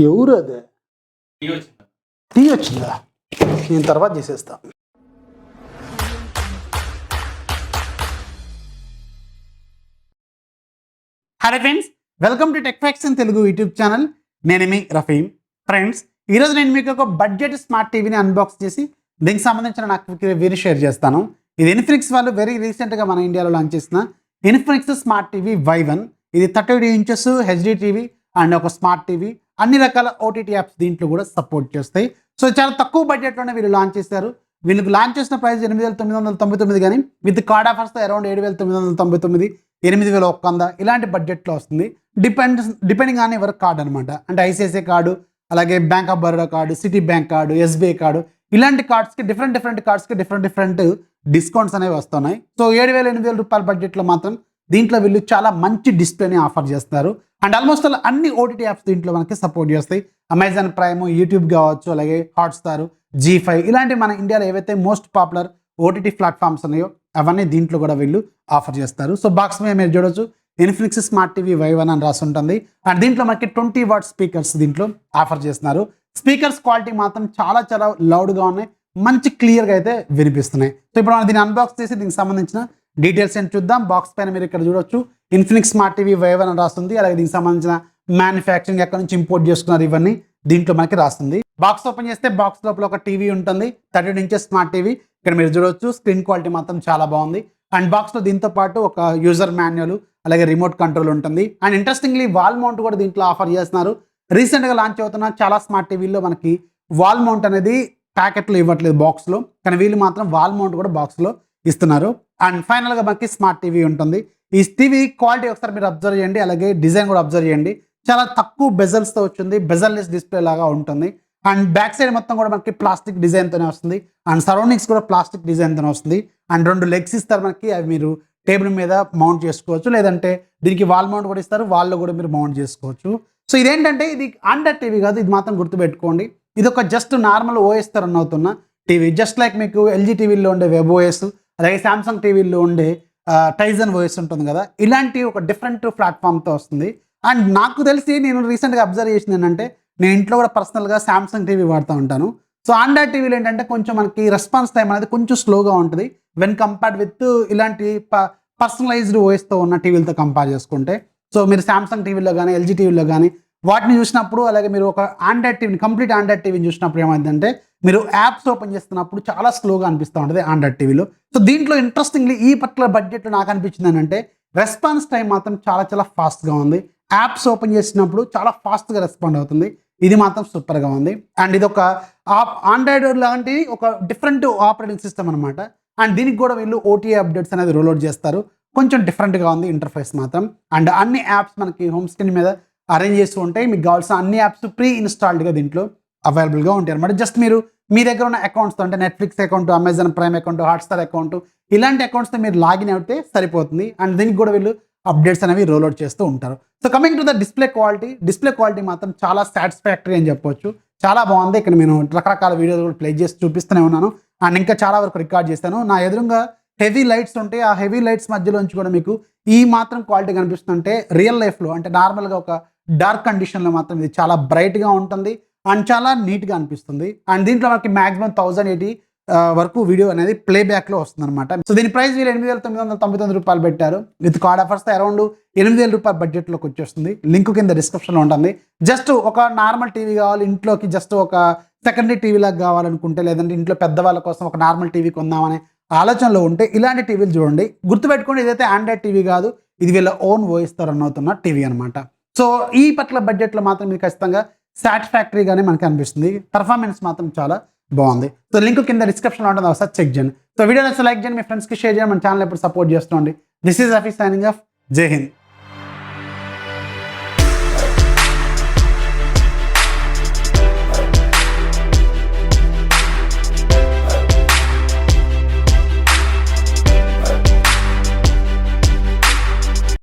ఎవరు అదే టీ వచ్చిందా? నేను తర్వాత చేసేస్తా. Hi friends, welcome to tech facts in Telugu YouTube channel. నేను మీ రఫీమ్. ఫ్రెండ్స్, ఈరోజు నేను మీకు ఒక బడ్జెట్ స్మార్ట్ టీవీని అన్బాక్స్ చేసి దీనికి సంబంధించిన నాకు రివ్యూ షేర్ చేస్తాను. ఇది ఇన్ఫినిక్స్ వాళ్ళు వెరీ రీసెంట్గా మన ఇండియాలో లాంచ్ చేసిన ఇన్ఫినిక్స్ స్మార్ట్ టీవీ Y1. ఇది 32 ఇంచెస్ హెచ్డి టీవీ అండ్ ఒక స్మార్ట్ టీవీ. అన్ని రకాల ఓటీటీ యాప్స్ దీంట్లో కూడా సపోర్ట్ చేస్తాయి. సో చాలా తక్కువ బడ్జెట్లోనే వీళ్ళు లాంచ్ చేశారు. వీళ్ళకి లాంచ్ చేసిన ప్రైస్ 8,999, కానీ విత్ కార్డ్ ఆఫర్స్తో అరౌండ్ 7,999, 8,100 ఇలాంటి బడ్జెట్లో వస్తుంది. డిపెండింగ్ ఆన్ ఎవర్ కార్డ్ అనమాట. అంటే ఐసిఐసిఐ కార్డు, అలాగే bank of Baroda card, city bank card, SBI card, ఇలాంటి కార్డ్స్కి డిఫరెంట్ కార్డ్స్కి డిఫరెంట్ డిస్కౌంట్స్ అనేవి వస్తున్నాయి. సో 7,000-8,000 రూపాయల బడ్జెట్లో మాత్రం దీంట్లో వీళ్ళు చాలా మంచి డిస్ప్లేని ఆఫర్ చేస్తారు. అండ్ ఆల్మోస్ట్ అన్ని ఓటీటీ యాప్స్ దీంట్లో మనకి సపోర్ట్ చేస్తాయి. అమెజాన్ ప్రైమ్, యూట్యూబ్ కావచ్చు, అలాగే హాట్స్టార్, G5 ఇలాంటి మన ఇండియాలో ఏవైతే మోస్ట్ పాపులర్ ఓటీటీ ప్లాట్ఫామ్స్ ఉన్నాయో అవన్నీ దీంట్లో కూడా వీళ్ళు ఆఫర్ చేస్తారు. సో బాక్స్ మీద మీరు చూడొచ్చు ఇన్ఫినిక్స్ స్మార్ట్ టీవీ Y1 అని రాసి ఉంటుంది. అండ్ దీంట్లో మనకి 20 వాట్ స్పీకర్స్ దీంట్లో ఆఫర్ చేస్తున్నారు. స్పీకర్స్ క్వాలిటీ మాత్రం చాలా లౌడ్గా ఉన్నాయి, మంచి క్లియర్గా అయితే వినిపిస్తున్నాయి. సో ఇప్పుడు మనం దీన్ని అన్బాక్స్ చేసి దీనికి సంబంధించిన డీటెయిల్స్ ఏంటి చూద్దాం. బాక్స్ పైన మీరు ఇక్కడ చూడొచ్చు ఇన్ఫినిక్స్ స్మార్ట్ టీవీ Y1 అని రాస్తుంది. అలాగే దీనికి సంబంధించిన మ్యానుఫ్యాక్చరింగ్ ఎక్కడి నుంచి ఇంపోర్ట్ చేసుకున్నారు ఇవన్నీ దీంట్లో మనకి రాస్తుంది. బాక్స్ ఓపెన్ చేస్తే బాక్స్ లోపల ఒక టీవీ ఉంటుంది, 32 ఇంచెస్ స్మార్ట్ టీవీ. ఇక్కడ మీరు చూడొచ్చు స్క్రీన్ క్వాలిటీ మాత్రం చాలా బాగుంది. అండ్ బాక్స్లో దీంతో పాటు ఒక యూజర్ మాన్యువల్, అలాగే రిమోట్ కంట్రోల్ ఉంటుంది. అండ్ ఇంట్రెస్టింగ్లీ వాల్ మౌంట్ కూడా దీంట్లో ఆఫర్ చేస్తున్నారు. రీసెంట్గా లాంచ్ అవుతున్న చాలా స్మార్ట్ టీవీల్లో మనకి వాల్ మౌంట్ అనేది ప్యాకెట్లో ఇవ్వట్లేదు బాక్స్లో, కానీ వీళ్ళు మాత్రం వాల్ మౌంట్ కూడా బాక్స్లో ఇస్తున్నారు. అండ్ ఫైనల్గా మనకి స్మార్ట్ టీవీ ఉంటుంది. ఈ టీవీ క్వాలిటీ ఒకసారి మీరు అబ్జర్వ్ చేయండి, అలాగే డిజైన్ కూడా అబ్జర్వ్ చేయండి. చాలా తక్కువ బెజల్స్తో వచ్చింది, బెజల్లెస్ డిస్ప్లే లాగా ఉంటుంది. అండ్ బ్యాక్ సైడ్ మొత్తం కూడా మనకి ప్లాస్టిక్ డిజైన్తోనే వస్తుంది. అండ్ సరౌండింగ్స్ కూడా ప్లాస్టిక్ డిజైన్తోనే వస్తుంది. అండ్ 2 లెగ్స్ ఇస్తారు మనకి, అవి మీరు టేబుల్ మీద మౌంట్ చేసుకోవచ్చు, లేదంటే దీనికి వాల్ మౌంట్ కూడా ఇస్తారు, వాల్లో కూడా మీరు మౌంట్ చేసుకోవచ్చు. సో ఇదేంటంటే ఇది ఆండ్రాయిడ్ టీవీ కాదు, ఇది మాత్రం గుర్తుపెట్టుకోండి. ఇది ఒక జస్ట్ నార్మల్ ఓఎస్తో రన్ అవుతున్న టీవీ. జస్ట్ లైక్ మీకు ఎల్జీ టీవీలో ఉండే వెబ్ ఓఎస్, అలాగే సామ్సంగ్ టీవీలో ఉండే టైజన్ ఓఎస్ ఉంటుంది కదా, ఇలాంటి ఒక డిఫరెంట్ ప్లాట్ఫామ్తో వస్తుంది. అండ్ నాకు తెలిసి నేను రీసెంట్గా అబ్జర్వ్ చేసింది ఏంటంటే, నేను ఇంట్లో కూడా పర్సనల్గా సామ్సంగ్ టీవీ వాడుతూ ఉంటాను. సో ఆండ్రాయిడ్ టీవీలో ఏంటంటే కొంచెం మనకి రెస్పాన్స్ టైం అనేది కొంచెం స్లోగా ఉంటుంది వెన్ కంపేర్డ్ విత్ ఇలాంటి పర్సనలైజ్డ్ ఓఎస్తో ఉన్న టీవీలతో కంపేర్ చేసుకుంటే. సో మీరు సామ్సంగ్ టీవీలో కానీ ఎల్జీ టీవీలో కానీ వాటిని చూసినప్పుడు, అలాగే మీరు ఒక ఆండ్రాయిడ్ టీవీని కంప్లీట్ ఆండ్రాయిడ్ టీవీని చూసినప్పుడు ఏమైందంటే మీరు యాప్స్ ఓపెన్ చేస్తున్నప్పుడు చాలా స్లోగా అనిపిస్తూ ఉంటుంది ఆండ్రాయిడ్ టీవీలో. సో దీంట్లో ఇంట్రెస్టింగ్లీ ఈ పర్టికులర్ బడ్జెట్లో నాకు అనిపించింది ఏంటంటే రెస్పాన్స్ టైం మాత్రం చాలా ఫాస్ట్గా ఉంది. యాప్స్ ఓపెన్ చేసినప్పుడు చాలా ఫాస్ట్గా రెస్పాండ్ అవుతుంది. ఇది మాత్రం సూపర్గా ఉంది. అండ్ ఇది ఒక ఆండ్రాయిడ్ లాంటి ఒక డిఫరెంట్ ఆపరేటింగ్ సిస్టమ్ అనమాట. అండ్ దీనికి కూడా వీళ్ళు ఓటీఏ అప్డేట్స్ అనేది రోల్అవుట్ చేస్తారు. కొంచెం డిఫరెంట్గా ఉంది ఇంటర్ఫేస్ మాత్రం. అండ్ అన్ని యాప్స్ మనకి హోమ్ స్క్రీన్ మీద అరేంజ్ చేస్తూ ఉంటాయి. మీకు కావాల్సిన అన్ని యాప్స్ ప్రీ ఇన్స్టాల్డ్గా దీంట్లో అవైలబుల్గా ఉంటాయి అనమాట. జస్ట్ మీరు మీ దగ్గర ఉన్న అకౌంట్స్తో, అంటే Netflix account, Amazon prime account, Hotstar account, ఇలాంటి అకౌంట్స్తో మీరు లాగిన్ అయితే సరిపోతుంది. అండ్ దీనికి కూడా వీళ్ళు అప్డేట్స్ అనేవి రోల్అవుట్ చేస్తూ ఉంటారు. So coming to the display quality మాత్రం చాలా సాటిస్ఫాక్టరీ అని చెప్పొచ్చు. చాలా బాగుంది. ఇక్కడ నేను రకరకాల వీడియోలు కూడా ప్లే చేసి చూపిస్తూనే ఉన్నాను. అండ్ ఇంకా చాలా వరకు రికార్డ్ చేశాను. నా ఎదురుగా హెవీ లైట్స్ ఉంటాయి. ఆ హెవీ లైట్స్ మధ్యలోంచి కూడా మీకు ఈ మాత్రం క్వాలిటీ కనిపిస్తుంటే రియల్ లైఫ్లో, అంటే నార్మల్గా ఒక డార్క్ కండిషన్లో మాత్రం ఇది చాలా బ్రైట్గా ఉంటుంది అండ్ చాలా నీట్గా అనిపిస్తుంది. అండ్ దీంట్లో మనకి మ్యాక్సిమం 1080 వరకు వీడియో అనేది ప్లేబ్యాక్లో వస్తుంది అనమాట. సో దీని ప్రైస్ వీళ్ళు 8,999 రూపాయలు పెట్టారు. విత్ కార్డ్ ఆఫర్స్తో అరౌండ్ 8,000 రూపాయల బడ్జెట్లోకి వచ్చేస్తుంది. లింక్ కింద డిస్క్రిప్షన్లో ఉంటుంది. జస్ట్ ఒక నార్మల్ టీవీ కావాలి ఇంట్లోకి, జస్ట్ ఒక సెకండరీ టీవీ లాగా కావాలనుకుంటే, లేదంటే ఇంట్లో పెద్దవాళ్ళ కోసం ఒక నార్మల్ టీవీ కొందామనే ఆలోచనలో ఉంటే ఇలాంటి టీవీలు చూడండి. గుర్తుపెట్టుకోండి, ఇదైతే ఆండ్రాయిడ్ టీవీ కాదు, ఇది వీళ్ళ ఓన్ వాయిస్తో రన్ అవుతున్న టీవీ అనమాట. సో ఈ పట్ల బడ్జెట్లో మాత్రం మీకు ఖచ్చితంగా సాటిస్ఫాక్టరీగానే మనకి అనిపిస్తుంది. పర్ఫార్మెన్స్ మాత్రం చాలా బాగుంది. సో లింక్ కింద డిస్క్రిప్షన్లో ఉంటుంది, ఒకసారి చెక్ చేయండి. సో వీడియో నచ్చితే లైక్ చేయండి, మీ ఫ్రెండ్స్కి షేర్ చేయండి, మన ఛానల్ ఎప్పుడు సపోర్ట్ చేస్తుండండి. This is Rafi signing off. Jai Hind.